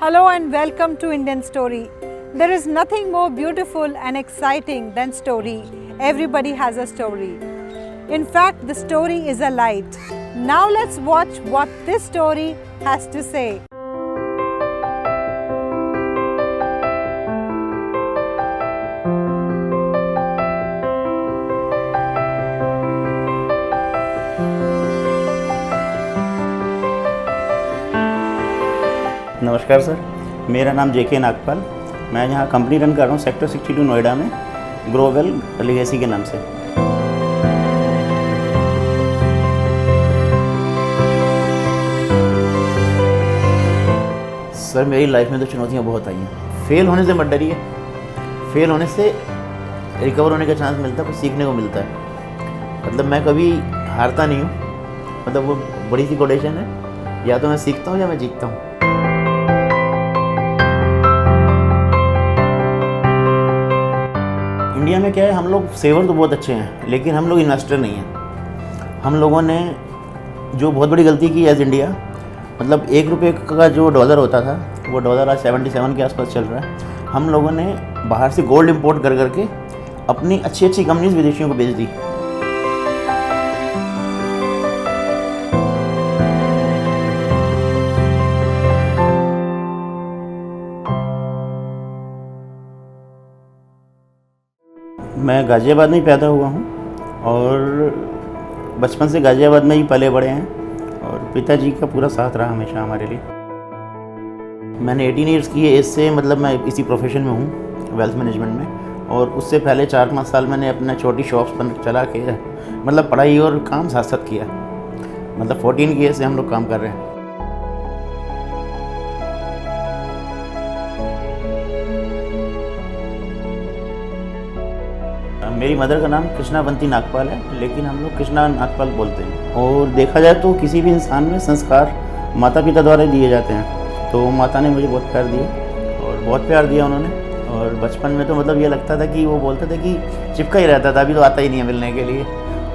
Hello and welcome to Indian Story. There is nothing more beautiful and exciting than story. Everybody has a story. In fact, the story is a light. Now let's watch what this story has to say. नमस्कार sir, मेरा नाम जेके नागपाल। मैं यहाँ company run कर रहा हूँ sector 62 Noida में, grovel legacy के नाम से। सर मेरी लाइफ में तो चुनौतियाँ बहुत आई हैं। फेल होने से मत डरिए, फेल होने से रिकवर होने का चांस मिलता है, कुछ सीखने को मिलता है। मतलब मैं कभी हारता नहीं हूँ। मतलब वो बड़ी सी कोटेशन है, या तो मैं सीखता हूँ या मैं जीतता हूँ। इंडिया में क्या है, हम लोग सेवर तो बहुत अच्छे हैं, लेकिन हम लोग इन्वेस्टर नहीं हैं। हम लोगों ने जो बहुत बड़ी गलती की एज इंडिया, मतलब 1 रुपये का जो डॉलर होता था, वो डॉलर आज 77 के आसपास चल रहा है। हम लोगों ने बाहर से गोल्ड इंपोर्ट कर करके अपनी अच्छी अच्छी कंपनीज विदेशियों को बेच दी। मैं गाज़ियाबाद में ही पैदा हुआ हूँ और बचपन से गाज़ियाबाद में ही पले बड़े हैं और पिताजी का पूरा साथ रहा हमेशा हमारे लिए। मैंने 18 ईयर्स की एज से मतलब मैं इसी प्रोफेशन में हूँ, वेल्थ मैनेजमेंट में। और उससे पहले 4-5 साल मैंने अपना छोटी शॉप्स बन चला के मतलब पढ़ाई और काम साथ साथ किया। मतलब 14 की एज से हम लोग काम कर रहे हैं। मेरी मदर का नाम कृष्णावंती नागपाल है, लेकिन हम लोग कृष्णा नागपाल बोलते हैं। और देखा जाए तो किसी भी इंसान में संस्कार माता पिता द्वारा दिए जाते हैं। तो माता ने मुझे बहुत प्यार दिया और बहुत प्यार दिया उन्होंने। और बचपन में तो मतलब ये लगता था कि वो बोलते थे कि चिपका ही रहता था, अभी तो आता ही नहीं है मिलने के लिए।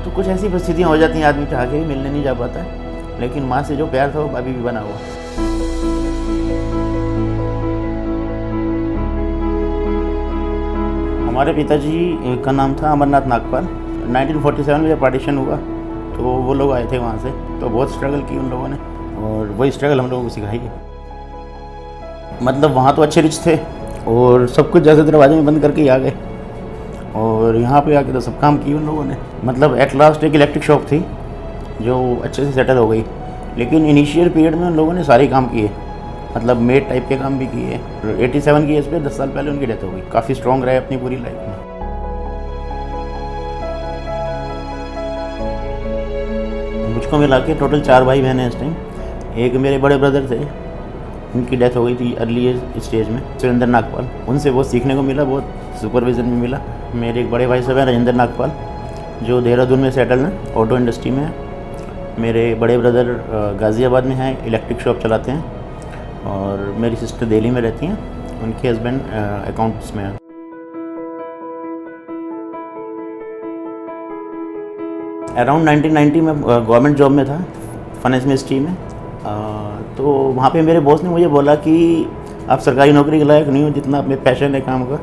तो कुछ ऐसी परिस्थितियाँ हो जाती हैं, आदमी चाह के भी मिलने नहीं जा पाता है, लेकिन माँ से जो प्यार था वो अभी भी बना हुआ। हमारे पिताजी का नाम था अमरनाथ नागपाल। 1947 में जब पार्टीशन हुआ तो वो लोग आए थे वहाँ से, तो बहुत स्ट्रगल की उन लोगों ने और वही स्ट्रगल हम लोगों को सिखाई है। मतलब वहाँ तो अच्छे रिच थे और सब कुछ जैसे दरवाजे में बंद करके ही आ गए, और यहाँ पे आके तो सब काम किए उन लोगों ने। मतलब एट लास्ट एक इलेक्ट्रिक शॉप थी जो अच्छे से सेटल हो गई, लेकिन इनिशियल पीरियड में उन लोगों ने सारे काम किए, मतलब मेड टाइप के काम भी किए। 87 की एज पे 10 साल पहले उनकी डेथ हो गई। काफ़ी स्ट्रॉन्ग रहे अपनी पूरी लाइफ में। मुझको मिला के टोटल 4 भाई बहन हैं इस टाइम। एक मेरे बड़े ब्रदर थे, उनकी डेथ हो गई थी अर्ली स्टेज में, सुरेंद्र नागपाल। उनसे बहुत सीखने को मिला, बहुत सुपरविज़न भी मिला। मेरे एक बड़े भाई साहब हैं राजेंद्र नागपाल, जो देहरादून में सेटल हैं, ऑटो इंडस्ट्री में हैं। मेरे बड़े ब्रदर गाज़ियाबाद में हैं, इलेक्ट्रिक शॉप चलाते हैं। और मेरी सिस्टर दिल्ली में रहती हैं, उनके हस्बैंड अकाउंट्स में हैं। अराउंड 1990 में गवर्नमेंट जॉब में था, फाइनेंस मिनिस्ट्री में। तो वहाँ पे मेरे बॉस ने मुझे बोला कि आप सरकारी नौकरी के लायक नहीं हो, जितना आप में पैशन है काम का,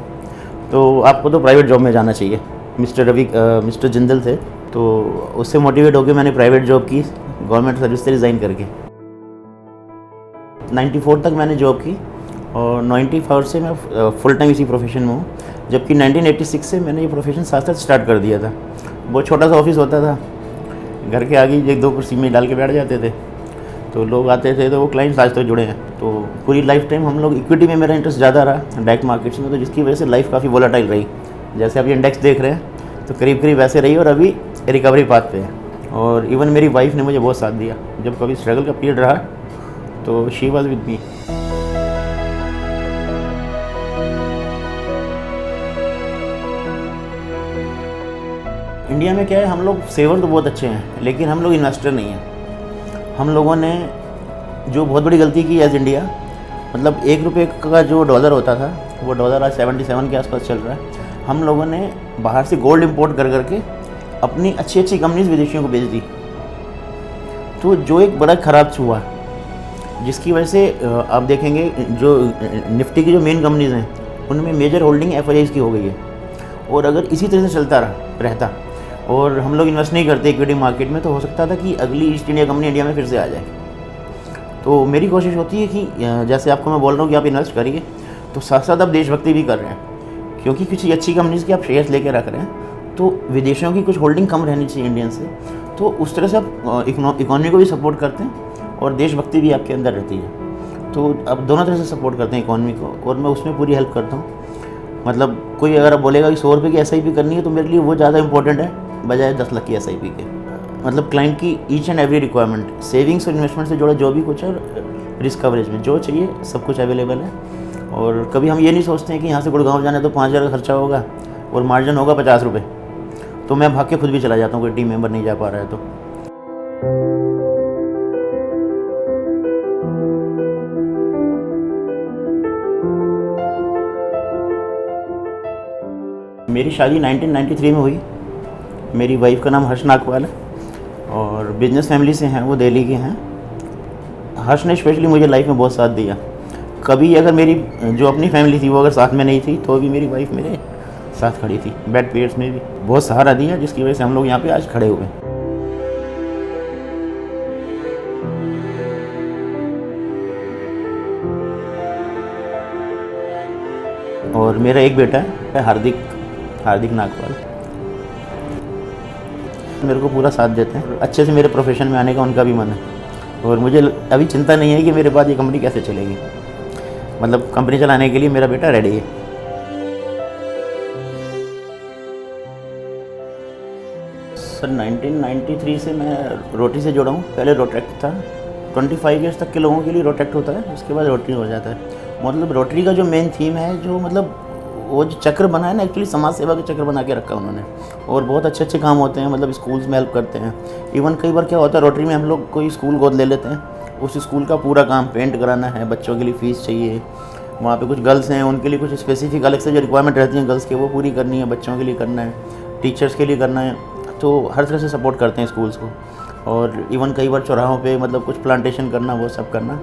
तो आपको तो प्राइवेट जॉब में जाना चाहिए। मिस्टर जिंदल थे, तो उससे मोटिवेट होकर मैंने प्राइवेट जॉब की, गवर्नमेंट सर्विस से रिज़ाइन करके। 94 तक मैंने जॉब की और 94 से मैं फुल टाइम इसी प्रोफेशन में हूँ। जबकि 1986 से मैंने ये प्रोफेशन साथ साथ स्टार्ट कर दिया था। बहुत छोटा सा ऑफिस होता था, घर के आगे 1-2 कुर्सी में डाल के बैठ जाते थे, तो लोग आते थे, तो वो क्लाइंट्स आज तक जुड़े हैं। तो पूरी लाइफ टाइम हम लोग इक्विटी में, मेरा इंटरेस्ट ज़्यादा रहा डायरेक्ट मार्केट्स में, तो जिसकी वजह से लाइफ काफ़ी वोलेटाइल रही। जैसे अभी इंडेक्स देख रहे हैं तो करीब करीब वैसे रही, और अभी रिकवरी पाथ पे है। और इवन मेरी वाइफ ने मुझे बहुत साथ दिया, जब कभी स्ट्रगल का पीरियड रहा तो she was with me. India में क्या है, हम लोग सेवर तो बहुत अच्छे हैं, लेकिन हम लोग इन्वेस्टर नहीं हैं। हम लोगों ने जो बहुत बड़ी गलती की एज इंडिया, मतलब 1 रुपये का जो डॉलर होता था, वो डॉलर आज 77 के आसपास चल रहा है। हम लोगों ने बाहर से गोल्ड इंपोर्ट कर करके अपनी अच्छी अच्छी कंपनीज विदेशियों को बेच दी। तो जो एक बड़ा ख़राब हुआ, जिसकी वजह से आप देखेंगे जो निफ्टी की जो मेन कंपनीज़ हैं उनमें मेजर होल्डिंग एफआईआईज़ की हो गई है। और अगर इसी तरह से चलता रहता और हम लोग इन्वेस्ट नहीं करते इक्विटी मार्केट में, तो हो सकता था कि अगली ईस्ट इंडिया कंपनी इंडिया में फिर से आ जाए। तो मेरी कोशिश होती है कि जैसे आपको मैं बोल रहा हूँ कि आप इन्वेस्ट करिए, तो साथ साथ आप देशभक्ति भी कर रहे हैं, क्योंकि किसी अच्छी कंपनीज़ के आप शेयर्स लेके रख रहे हैं तो विदेशियों की कुछ होल्डिंग कम रहनी चाहिए इंडियन से। तो उस तरह से आप इकोनॉमी को भी सपोर्ट करते हैं और देशभक्ति भी आपके अंदर रहती है। तो आप दोनों तरह से सपोर्ट करते हैं इकोनॉमी को, और मैं उसमें पूरी हेल्प करता हूँ। मतलब कोई अगर आप बोलेगा कि 100 रुपये की SIP करनी है, तो मेरे लिए वो ज़्यादा इंपॉर्टेंट है बजाय 10 लाख की SIP के। मतलब क्लाइंट की each and every requirement, savings और इन्वेस्टमेंट से जुड़ा जो भी कुछ है, रिस्क कवरेज में जो चाहिए सब कुछ अवेलेबल है। और कभी हम ये नहीं सोचते हैं कि यहाँ से गुड़गांव जाना है तो 5,000 का खर्चा होगा और मार्जिन होगा 50 रुपये, तो मैं भाग के खुद भी चला जाता हूँ, कोई टीम मेंबर नहीं जा पा रहा है तो। मेरी शादी 1993 में हुई। मेरी वाइफ का नाम हर्ष नागपाल है और बिजनेस फैमिली से हैं, वो दिल्ली के हैं। हर्ष ने स्पेशली मुझे लाइफ में बहुत साथ दिया। कभी अगर मेरी जो अपनी फैमिली थी वो अगर साथ में नहीं थी तो भी मेरी वाइफ मेरे साथ खड़ी थी, बैड पीरियड्स में भी बहुत सहारा दिया, जिसकी वजह से हम लोग यहाँ पे आज खड़े हुए हैं। और मेरा एक बेटा है हार्दिक नागपाल, मेरे को पूरा साथ देते हैं। अच्छे से मेरे प्रोफेशन में आने का उनका भी मन है और मुझे अभी चिंता नहीं है कि मेरे बाद ये कंपनी कैसे चलेगी। मतलब कंपनी चलाने के लिए मेरा बेटा रेडी है। सर 1993 से मैं रोटरी से जुड़ा हूँ। पहले रोटरेक्ट था, 25 ईयर्स तक के लोगों के लिए रोटरेक्ट होता है, उसके बाद रोटरी हो जाता है। मतलब रोटरी का जो मेन थीम है, जो मतलब वो जो चक्र बना है ना, एक्चुअली समाज सेवा का चक्र बना के रखा उन्होंने, और बहुत अच्छे अच्छे काम होते हैं। मतलब स्कूल्स में हेल्प करते हैं। इवन कई बार क्या होता है, रोटरी में हम लोग कोई स्कूल गोद ले लेते हैं, उस स्कूल का पूरा काम पेंट कराना है, बच्चों के लिए फ़ीस चाहिए, वहाँ पे कुछ गर्ल्स हैं उनके लिए कुछ स्पेसिफिक अलग से जो रिक्वायरमेंट रहती हैं गर्ल्स के, वो पूरी करनी है, बच्चों के लिए करना है, टीचर्स के लिए करना है। तो हर तरह से सपोर्ट करते हैं स्कूल्स को। और इवन कई बार चौराहों पे मतलब कुछ प्लांटेशन करना, वो सब करना।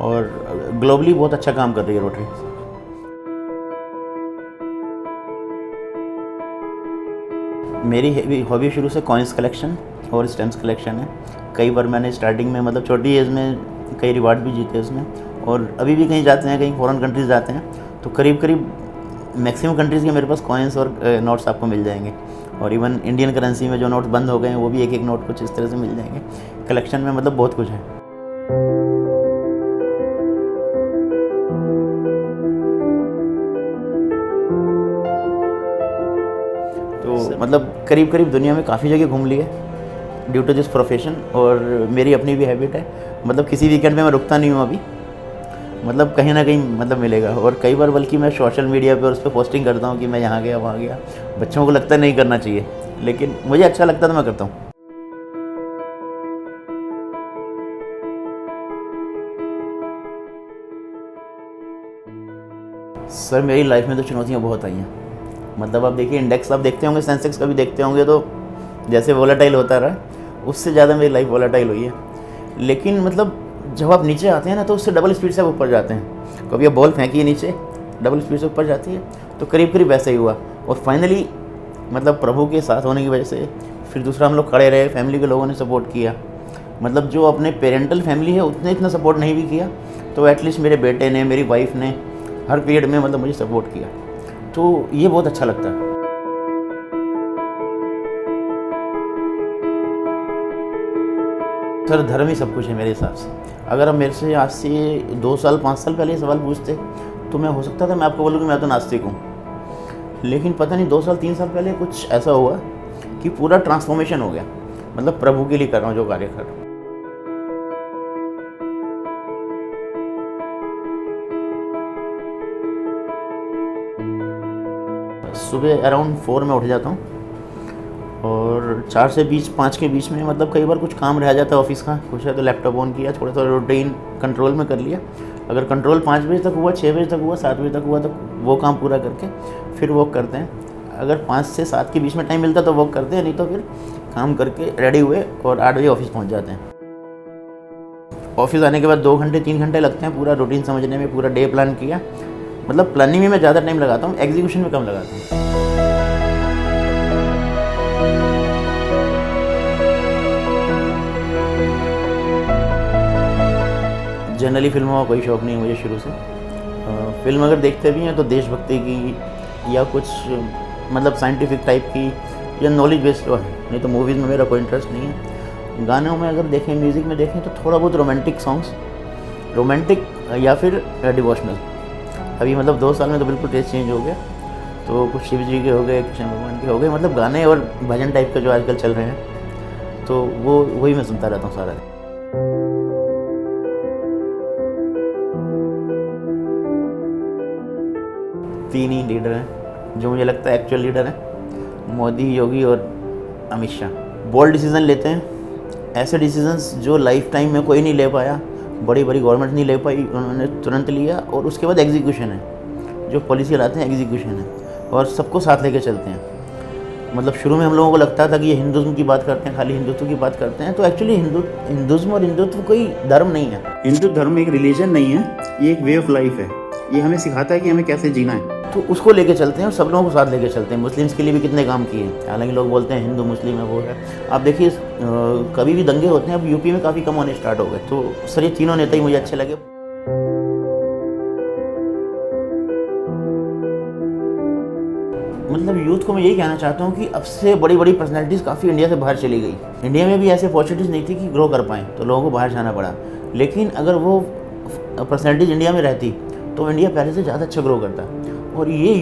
और ग्लोबली बहुत अच्छा काम कर रही है रोटरी। मेरी हॉबी शुरू से कॉइन्स कलेक्शन और स्टैम्प्स कलेक्शन है। कई बार मैंने स्टार्टिंग में मतलब छोटी एज में कई रिवार्ड भी जीते उसमें, और अभी भी कहीं जाते हैं, कहीं फॉरेन कंट्रीज़ जाते हैं तो करीब मैक्सिमम कंट्रीज़ के मेरे पास कॉइन्स और नोट्स आपको मिल जाएंगे। और इवन इंडियन करेंसी में जो नोट्स बंद हो गए हैं वो भी एक नोट कुछ इस तरह से मिल जाएंगे। कलेक्शन में मतलब बहुत कुछ है। तो मतलब करीब दुनिया में काफ़ी जगह घूम लिया ड्यू टू दिस प्रोफेशन। और मेरी अपनी भी हैबिट है, मतलब किसी वीकेंड में मैं रुकता नहीं हूँ अभी, मतलब कहीं ना कहीं मतलब मिलेगा। और कई बार बल्कि मैं सोशल मीडिया पे और उस पर पोस्टिंग करता हूँ कि मैं यहाँ गया वहाँ गया। बच्चों को लगता है नहीं करना चाहिए, लेकिन मुझे अच्छा लगता है तो मैं करता हूँ। सर मेरी लाइफ में तो चुनौतियाँ बहुत आई हैं। मतलब आप देखिए, इंडेक्स आप देखते होंगे, सेंसेक्स का भी देखते होंगे, तो जैसे वोलेटाइल होता रहा, उससे ज़्यादा मेरी लाइफ वोलेटाइल हुई है। लेकिन मतलब जब आप नीचे आते हैं ना, तो उससे डबल स्पीड से आप ऊपर जाते हैं। कभी आप बॉल फेंकिए नीचे, डबल स्पीड से ऊपर जाती है, तो करीब वैसे ही हुआ। और फाइनली मतलब प्रभु के साथ होने की वजह से फिर दूसरा हम लोग खड़े रहे, फैमिली के लोगों ने सपोर्ट किया। मतलब जो अपने पेरेंटल फैमिली है उतने इतना सपोर्ट नहीं भी किया, तो एटलीस्ट मेरे बेटे ने, मेरी वाइफ ने हर पीरियड में मतलब मुझे सपोर्ट किया, तो ये बहुत अच्छा लगता है। सर धर्म ही सब कुछ है मेरे हिसाब से। अगर आप मेरे से आज से 2 साल 5 साल पहले ये सवाल पूछते तो मैं हो सकता था मैं आपको बोलूँ कि मैं तो नास्तिक हूँ। लेकिन पता नहीं 2 साल 3 साल पहले कुछ ऐसा हुआ कि पूरा ट्रांसफॉर्मेशन हो गया। मतलब प्रभु के लिए कर रहा हूँ जो कार्य कर रहा हूँ। सुबह अराउंड 4 में उठ जाता हूँ और 4 से 5 के बीच में मतलब कई बार कुछ काम रह जाता है ऑफिस का, कुछ है तो लैपटॉप ऑन किया, थोड़ा रूटीन कंट्रोल में कर लिया। अगर कंट्रोल 5 बजे तक हुआ, 6 बजे तक हुआ, 7 बजे तक हुआ, तो वो काम पूरा करके फिर वॉक करते हैं। अगर 5 से 7 के बीच में टाइम मिलता तो वॉक करते हैं, नहीं तो फिर काम करके रेडी हुए और 8 बजे ऑफिस पहुँच जाते हैं। ऑफिस आने के बाद 2 घंटे 3 घंटे लगते हैं पूरा रूटीन समझने में, पूरा डे प्लान किया। मतलब प्लानिंग में मैं ज़्यादा टाइम लगाता हूँ, एग्जीक्यूशन में कम लगाता हूँ। जनरली फिल्मों का कोई शौक़ नहीं है मुझे शुरू से। फिल्म अगर देखते भी हैं तो देशभक्ति की या कुछ मतलब साइंटिफिक टाइप की या नॉलेज बेस्ड है, नहीं तो मूवीज़ में मेरा कोई इंटरेस्ट नहीं है। गानों में अगर देखें, म्यूज़िक में देखें तो थोड़ा बहुत रोमांटिक सॉन्ग्स, रोमांटिक या फिर डिवोशनल। अभी मतलब 2 साल में तो बिल्कुल टेस्ट चेंज हो गया, तो कुछ शिव जी के हो गए, कृष्ण भगवान के हो गए, मतलब गाने और भजन टाइप के जो आजकल चल रहे हैं, तो वही मैं सुनता रहता हूँ सारा दिन। तीन ही लीडर हैं जो मुझे लगता है एक्चुअल लीडर हैं, मोदी, योगी और अमित शाह। बोल्ड डिसीजन लेते हैं, ऐसे डिसीजंस जो लाइफ टाइम में कोई नहीं ले पाया, बड़ी बड़ी गवर्नमेंट नहीं ले पाई, उन्होंने तुरंत लिया। और उसके बाद एग्जीक्यूशन है, जो पॉलिसी लाते हैं एग्जीक्यूशन है, और सबको साथ लेके चलते हैं। मतलब शुरू में हम लोगों को लगता था कि ये हिंदुज़्म की बात करते हैं, खाली हिंदुत्व की बात करते हैं, तो एक्चुअली हिंदुज़्म और हिंदुत्व कोई धर्म नहीं है। हिंदू धर्म एक रिलीजन नहीं है, ये एक वे ऑफ लाइफ है। ये हमें सिखाता है कि हमें कैसे जीना है, तो उसको लेके चलते हैं और सब लोगों को साथ लेके चलते हैं। मुस्लिम्स के लिए भी कितने काम किए हैं, हालांकि लोग बोलते हैं हिंदू मुस्लिम है वो है। आप देखिए कभी भी दंगे होते हैं, अब यूपी में काफ़ी कम होने स्टार्ट हो गए। तो सर ये तीनों नेता ही मुझे अच्छे लगे। मतलब यूथ को मैं यही कहना चाहता हूँ कि अब से बड़ी बड़ी पर्सनैलिटीज़ काफ़ी इंडिया से बाहर चली गई। इंडिया में भी ऐसे अपॉर्चुनिटीज़ नहीं थी कि ग्रो कर पाएँ, तो लोगों को बाहर जाना पड़ा। लेकिन अगर वो पर्सनैलिटीज़ इंडिया में रहती तो इंडिया पहले से ज़्यादा अच्छा ग्रो करता। और ये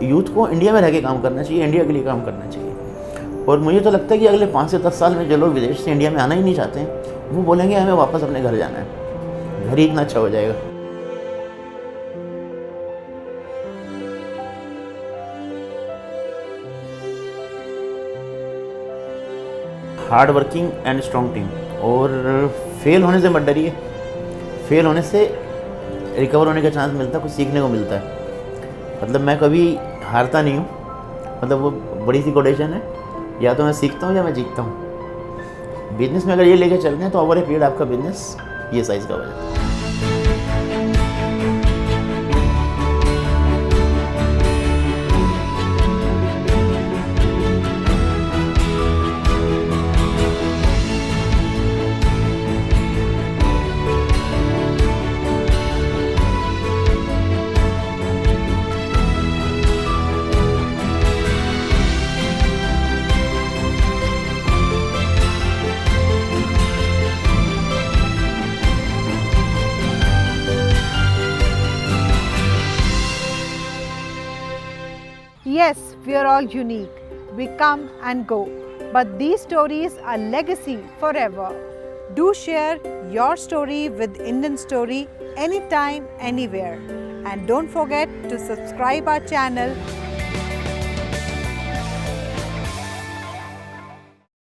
यूथ को इंडिया में रह के काम करना चाहिए, इंडिया के लिए काम करना चाहिए। और मुझे तो लगता है कि अगले 5 से 10 साल में जो लोग विदेश से इंडिया में आना ही नहीं चाहते हैं, वो बोलेंगे हमें वापस अपने घर जाना है, घर ही इतना अच्छा हो जाएगा। Hard working and strong team. और फेल होने से मत डरिए, फेल होने से रिकवर होने का चांस मिलता है, कुछ सीखने को मिलता है। मतलब मैं कभी हारता नहीं हूँ, मतलब वो बड़ी सी कोटेशन है, या तो मैं सीखता हूँ या मैं जीतता हूँ। बिजनेस में अगर ये लेके चलते हैं तो ओवर ए पीरियड आपका बिजनेस ये साइज़ का हो जाता है। Yes, we are all unique. We come and go. But these stories are legacy forever. Do share your story with Indian Story anytime, anywhere. And don't forget to subscribe our channel